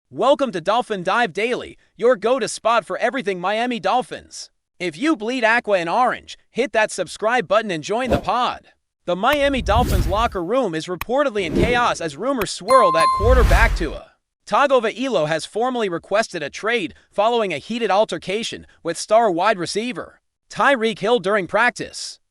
Welcome to Dolphin Dive Daily, your go-to spot for everything Miami Dolphins. If you bleed aqua and orange, hit that subscribe button and join the pod. The Miami Dolphins locker room is reportedly in chaos as rumors swirl that quarterback Tua Tagovailoa has formally requested a trade following a heated altercation with star wide receiver Tyreek Hill during practice.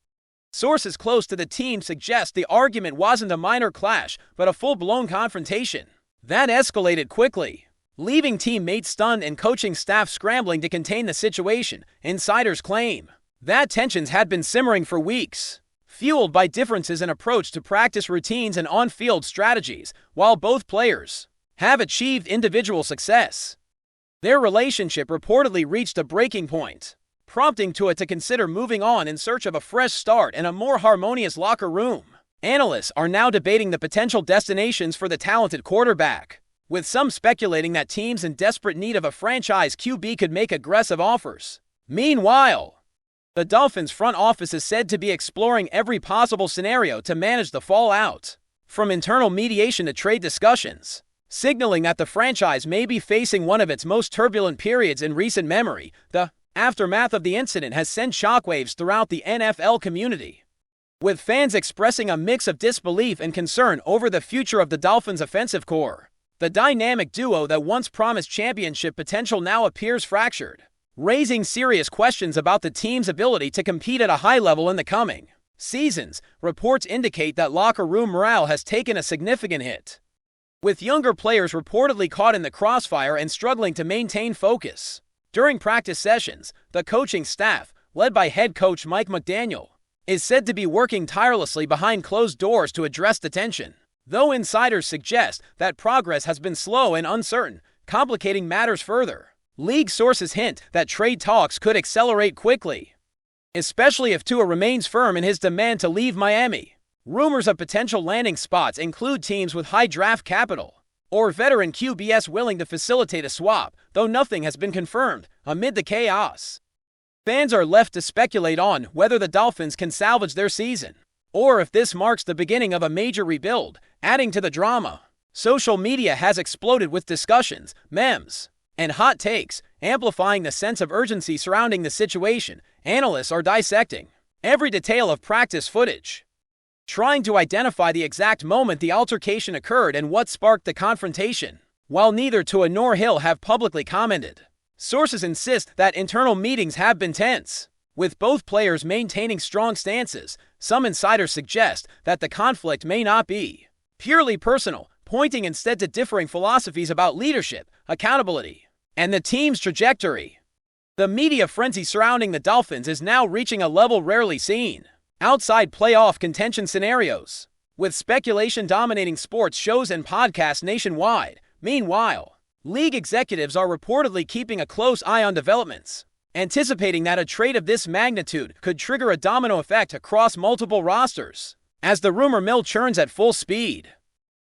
Sources close to the team suggest the argument wasn't a minor clash, but a full-blown confrontation that escalated quickly, leaving teammates stunned and coaching staff scrambling to contain the situation. Insiders claim that tensions had been simmering for weeks, fueled by differences in approach to practice routines and on-field strategies. While both players have achieved individual success, their relationship reportedly reached a breaking point, prompting Tua to consider moving on in search of a fresh start and a more harmonious locker room. Analysts are now debating the potential destinations for the talented quarterback, with some speculating that teams in desperate need of a franchise QB could make aggressive offers. Meanwhile, the Dolphins front office is said to be exploring every possible scenario to manage the fallout, from internal mediation to trade discussions, signaling that the franchise may be facing one of its most turbulent periods in recent memory. The aftermath of the incident has sent shockwaves throughout the NFL community, with fans expressing a mix of disbelief and concern over the future of the Dolphins' offensive core. The dynamic duo that once promised championship potential now appears fractured, raising serious questions about the team's ability to compete at a high level in the coming seasons. Reports indicate that locker room morale has taken a significant hit, with younger players reportedly caught in the crossfire and struggling to maintain focus. During practice sessions, the coaching staff, led by head coach Mike McDaniel, is said to be working tirelessly behind closed doors to address the tension, though insiders suggest that progress has been slow and uncertain, complicating matters further. League sources hint that trade talks could accelerate quickly, especially if Tua remains firm in his demand to leave Miami. Rumors of potential landing spots include teams with high draft capital or veteran QBs willing to facilitate a swap, though nothing has been confirmed. Amid the chaos, fans are left to speculate on whether the Dolphins can salvage their season, or if this marks the beginning of a major rebuild. Adding to the drama, social media has exploded with discussions, memes, and hot takes, amplifying the sense of urgency surrounding the situation. Analysts are dissecting every detail of practice footage, trying to identify the exact moment the altercation occurred and what sparked the confrontation. While neither Tua nor Hill have publicly commented, sources insist that internal meetings have been tense, with both players maintaining strong stances. Some insiders suggest that the conflict may not be purely personal, pointing instead to differing philosophies about leadership, accountability, and the team's trajectory. The media frenzy surrounding the Dolphins is now reaching a level rarely seen outside playoff contention scenarios, with speculation dominating sports shows and podcasts nationwide. Meanwhile, league executives are reportedly keeping a close eye on developments, anticipating that a trade of this magnitude could trigger a domino effect across multiple rosters. As the rumor mill churns at full speed,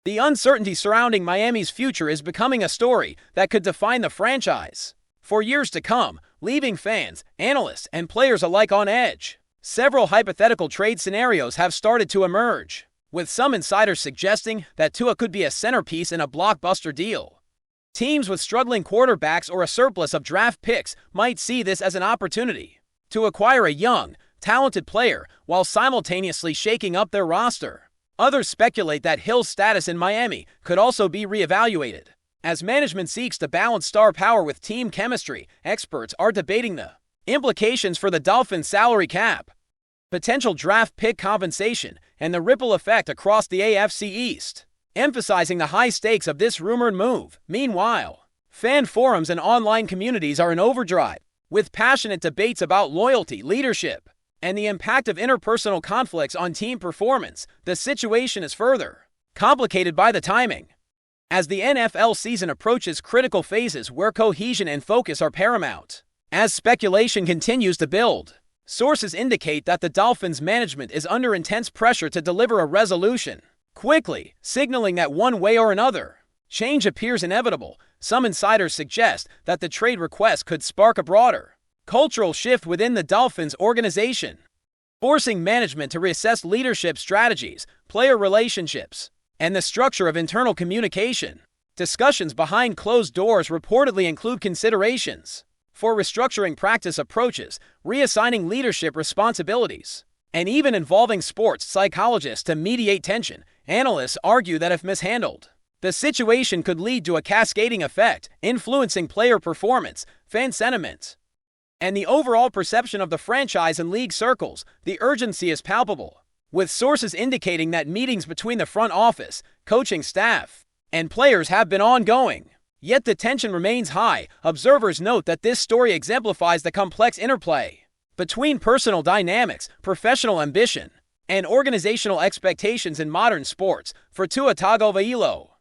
the uncertainty surrounding Miami's future is becoming a story that could define the franchise for years to come, leaving fans, analysts, and players alike on edge. Several hypothetical trade scenarios have started to emerge, with some insiders suggesting that Tua could be a centerpiece in a blockbuster deal. Teams with struggling quarterbacks or a surplus of draft picks might see this as an opportunity to acquire a young, talented player while simultaneously shaking up their roster. Others speculate that Hill's status in Miami could also be reevaluated, as management seeks to balance star power with team chemistry. Experts are debating the implications for the Dolphins' salary cap, potential draft pick compensation, and the ripple effect across the AFC East, emphasizing the high stakes of this rumored move. Meanwhile, fan forums and online communities are in overdrive, with passionate debates about loyalty, leadership, and the impact of interpersonal conflicts on team performance. The situation is further complicated by the timing, as the NFL season approaches critical phases where cohesion and focus are paramount. As speculation continues to build, sources indicate that the Dolphins' management is under intense pressure to deliver a resolution quickly, signaling that one way or another, change appears inevitable. Some insiders suggest that the trade request could spark a broader cultural shift within the Dolphins organization, forcing management to reassess leadership strategies, player relationships, and the structure of internal communication. Discussions behind closed doors reportedly include considerations for restructuring practice approaches, reassigning leadership responsibilities, and even involving sports psychologists to mediate tension. Analysts argue that if mishandled, the situation could lead to a cascading effect, influencing player performance, fan sentiment, and the overall perception of the franchise in league circles. The urgency is palpable, with sources indicating that meetings between the front office, coaching staff, and players have been ongoing. Yet the tension remains high. Observers note that this story exemplifies the complex interplay between personal dynamics, professional ambition, and organizational expectations in modern sports. For Tua Tagovailoa,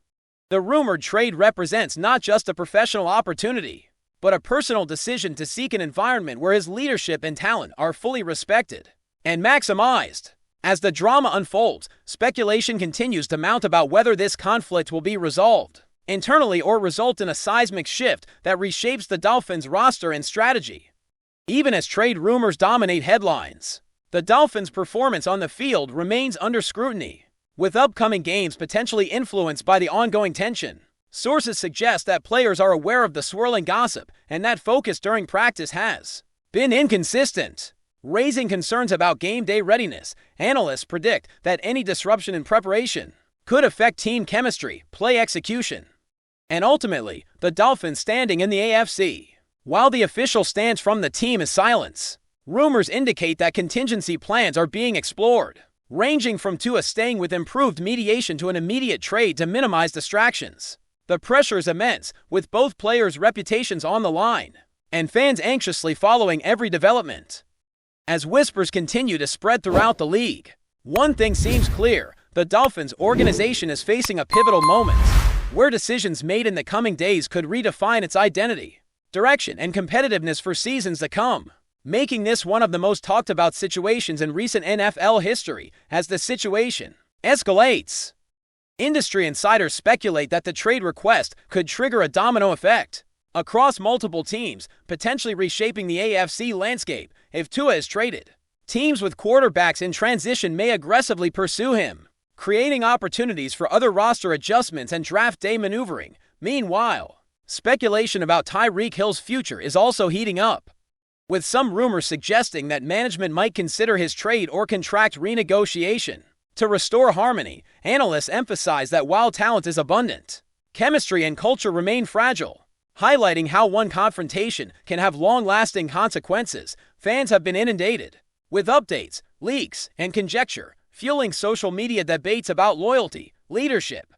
the rumored trade represents not just a professional opportunity, but a personal decision to seek an environment where his leadership and talent are fully respected and maximized. As the drama unfolds, speculation continues to mount about whether this conflict will be resolved internally or result in a seismic shift that reshapes the Dolphins' roster and strategy. Even as trade rumors dominate headlines, the Dolphins' performance on the field remains under scrutiny, with upcoming games potentially influenced by the ongoing tension. Sources suggest that players are aware of the swirling gossip and that focus during practice has been inconsistent, raising concerns about game day readiness. Analysts predict that any disruption in preparation could affect team chemistry, play execution, and ultimately, the Dolphins' standing in the AFC. While the official stance from the team is silence, rumors indicate that contingency plans are being explored, ranging from Tua staying with improved mediation to an immediate trade to minimize distractions. The pressure is immense, with both players' reputations on the line, and fans anxiously following every development. As whispers continue to spread throughout the league, one thing seems clear: the Dolphins organization is facing a pivotal moment, where decisions made in the coming days could redefine its identity, direction, and competitiveness for seasons to come, making this one of the most talked about situations in recent NFL history. As the situation escalates, industry insiders speculate that the trade request could trigger a domino effect across multiple teams, potentially reshaping the AFC landscape. If Tua is traded, teams with quarterbacks in transition may aggressively pursue him, creating opportunities for other roster adjustments and draft day maneuvering. Meanwhile, speculation about Tyreek Hill's future is also heating up, with some rumors suggesting that management might consider his trade or contract renegotiation. To restore harmony, analysts emphasize that while talent is abundant, chemistry and culture remain fragile, highlighting how one confrontation can have long-lasting consequences. Fans have been inundated with updates, leaks, and conjecture, fueling social media debates about loyalty, leadership,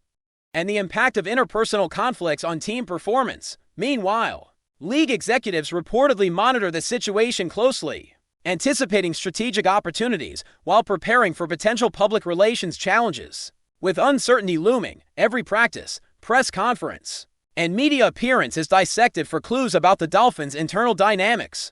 and the impact of interpersonal conflicts on team performance. Meanwhile, league executives reportedly monitor the situation closely, anticipating strategic opportunities while preparing for potential public relations challenges. With uncertainty looming, every practice, press conference, and media appearance is dissected for clues about the Dolphins' internal dynamics,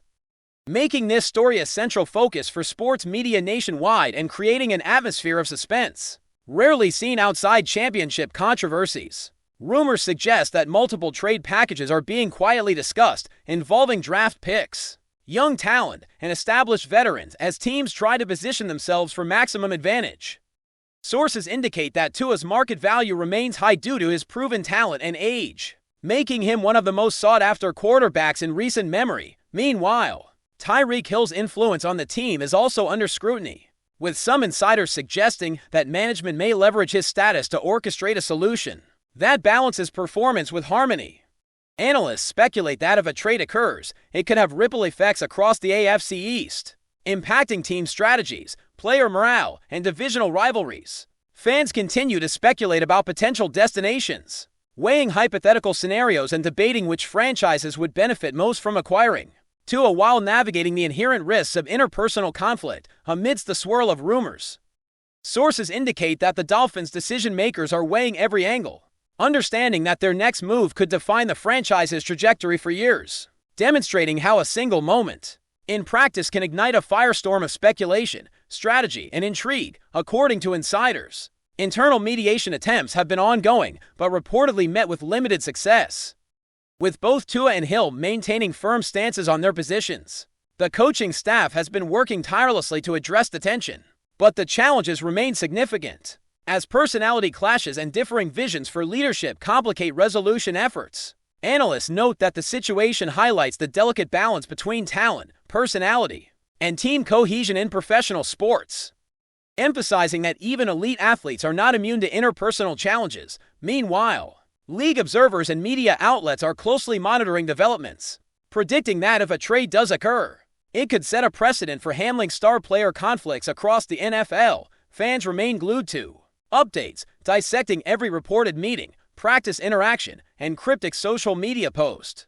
making this story a central focus for sports media nationwide and creating an atmosphere of suspense rarely seen outside championship controversies. Rumors suggest that multiple trade packages are being quietly discussed, involving draft picks, young talent, and established veterans as teams try to position themselves for maximum advantage. Sources indicate that Tua's market value remains high due to his proven talent and age, making him one of the most sought-after quarterbacks in recent memory. Meanwhile, Tyreek Hill's influence on the team is also under scrutiny, with some insiders suggesting that management may leverage his status to orchestrate a solution that balances performance with harmony. Analysts speculate that if a trade occurs, it could have ripple effects across the AFC East, impacting team strategies, player morale, and divisional rivalries. Fans continue to speculate about potential destinations, weighing hypothetical scenarios and debating which franchises would benefit most from acquiring Tua while navigating the inherent risks of interpersonal conflict amidst the swirl of rumors. Sources indicate that the Dolphins' decision-makers are weighing every angle, understanding that their next move could define the franchise's trajectory for years, demonstrating how a single moment in practice can ignite a firestorm of speculation, strategy, and intrigue. According to insiders, internal mediation attempts have been ongoing but reportedly met with limited success, with both Tua and Hill maintaining firm stances on their positions. The coaching staff has been working tirelessly to address the tension, but the challenges remain significant. as personality clashes and differing visions for leadership complicate resolution efforts. Analysts note that the situation highlights the delicate balance between talent, personality, and team cohesion in professional sports, emphasizing that even elite athletes are not immune to interpersonal challenges. Meanwhile, league observers and media outlets are closely monitoring developments, predicting that if a trade does occur, it could set a precedent for handling star player conflicts across the NFL. Fans remain glued to updates, dissecting every reported meeting, practice interaction, and cryptic social media post,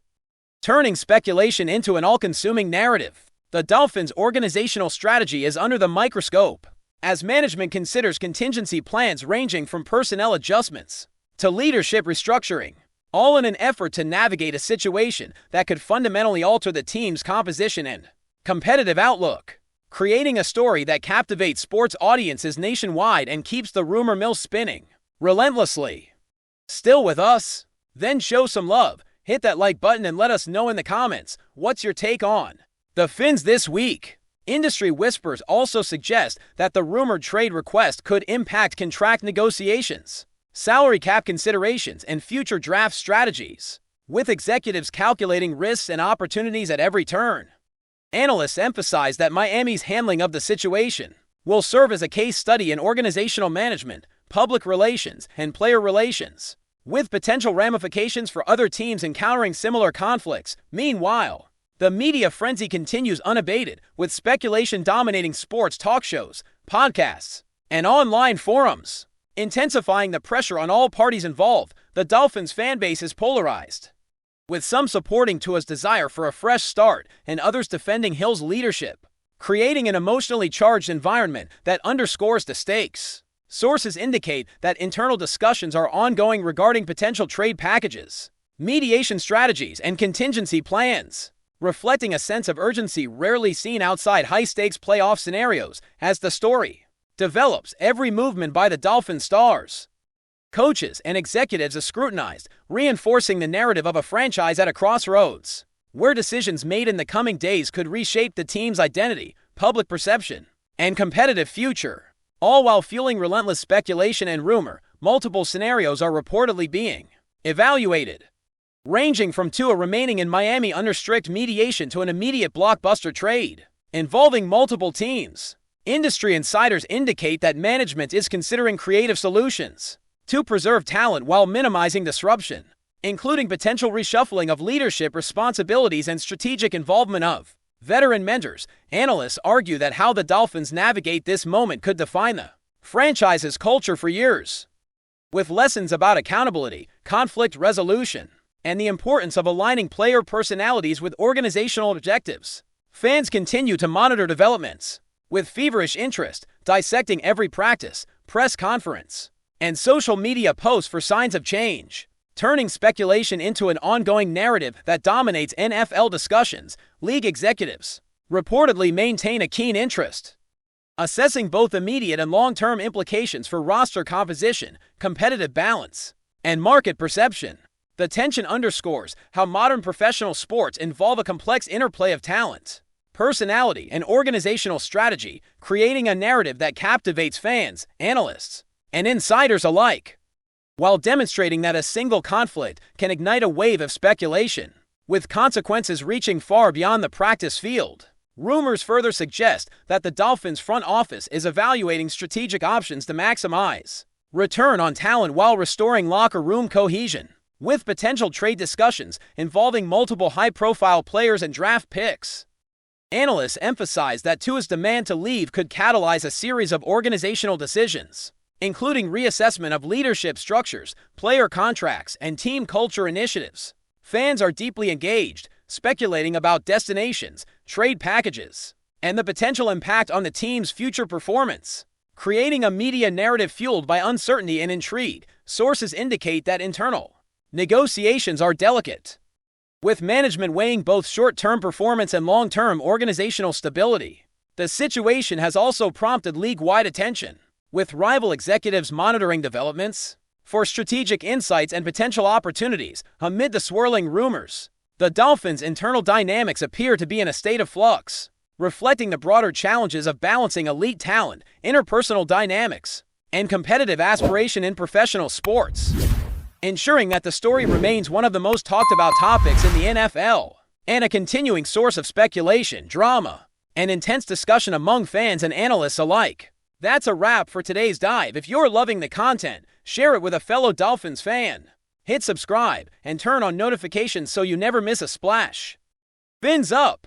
turning speculation into an all-consuming narrative. The Dolphins' organizational strategy is under the microscope, as management considers contingency plans ranging from personnel adjustments to leadership restructuring, all in an effort to navigate a situation that could fundamentally alter the team's composition and competitive outlook, creating a story that captivates sports audiences nationwide and keeps the rumor mill spinning relentlessly. Still with us? Then show some love, hit that like button and let us know in the comments what's your take on the Fins this week. Industry whispers also suggest that the rumored trade request could impact contract negotiations, salary cap considerations, and future draft strategies, with executives calculating risks and opportunities at every turn. Analysts emphasize that Miami's handling of the situation will serve as a case study in organizational management, public relations, and player relations, with potential ramifications for other teams encountering similar conflicts. Meanwhile, the media frenzy continues unabated, with speculation dominating sports talk shows, podcasts, and online forums, intensifying the pressure on all parties involved. The Dolphins fan base is polarized, with some supporting Tua's desire for a fresh start and others defending Hill's leadership, creating an emotionally charged environment that underscores the stakes. Sources indicate that internal discussions are ongoing regarding potential trade packages, mediation strategies, and contingency plans, reflecting a sense of urgency rarely seen outside high-stakes playoff scenarios. As the story develops, every movement by the Dolphin stars, coaches, and executives is scrutinized, reinforcing the narrative of a franchise at a crossroads, where decisions made in the coming days could reshape the team's identity, public perception, and competitive future. All while fueling relentless speculation and rumor, multiple scenarios are reportedly being evaluated, ranging from Tua remaining in Miami under strict mediation to an immediate blockbuster trade involving multiple teams. Industry insiders indicate that management is considering creative solutions to preserve talent while minimizing disruption, including potential reshuffling of leadership responsibilities and strategic involvement of veteran mentors. Analysts argue that how the Dolphins navigate this moment could define the franchise's culture for years, with lessons about accountability, conflict resolution, and the importance of aligning player personalities with organizational objectives. Fans continue to monitor developments with feverish interest, dissecting every practice, press conference, and social media post for signs of change, turning speculation into an ongoing narrative that dominates NFL discussions. League executives reportedly maintain a keen interest, assessing both immediate and long-term implications for roster composition, competitive balance, and market perception. The tension underscores how modern professional sports involve a complex interplay of talent, personality, and organizational strategy, creating a narrative that captivates fans, analysts, and insiders alike, while demonstrating that a single conflict can ignite a wave of speculation, with consequences reaching far beyond the practice field. Rumors further suggest that the Dolphins front office is evaluating strategic options to maximize return on talent while restoring locker room cohesion, with potential trade discussions involving multiple high-profile players and draft picks. Analysts emphasize that Tua's demand to leave could catalyze a series of organizational decisions, including reassessment of leadership structures, player contracts, and team culture initiatives. Fans are deeply engaged, speculating about destinations, trade packages, and the potential impact on the team's future performance, creating a media narrative fueled by uncertainty and intrigue. Sources indicate that internal negotiations are delicate, with management weighing both short-term performance and long-term organizational stability. The situation has also prompted league-wide attention, with rival executives monitoring developments for strategic insights and potential opportunities. Amid the swirling rumors, the Dolphins' internal dynamics appear to be in a state of flux, reflecting the broader challenges of balancing elite talent, interpersonal dynamics, and competitive aspiration in professional sports, ensuring that the story remains one of the most talked about topics in the NFL, and a continuing source of speculation, drama, and intense discussion among fans and analysts alike. That's a wrap for today's dive. If you're loving the content, share it with a fellow Dolphins fan. Hit subscribe and turn on notifications so you never miss a splash. Fins up!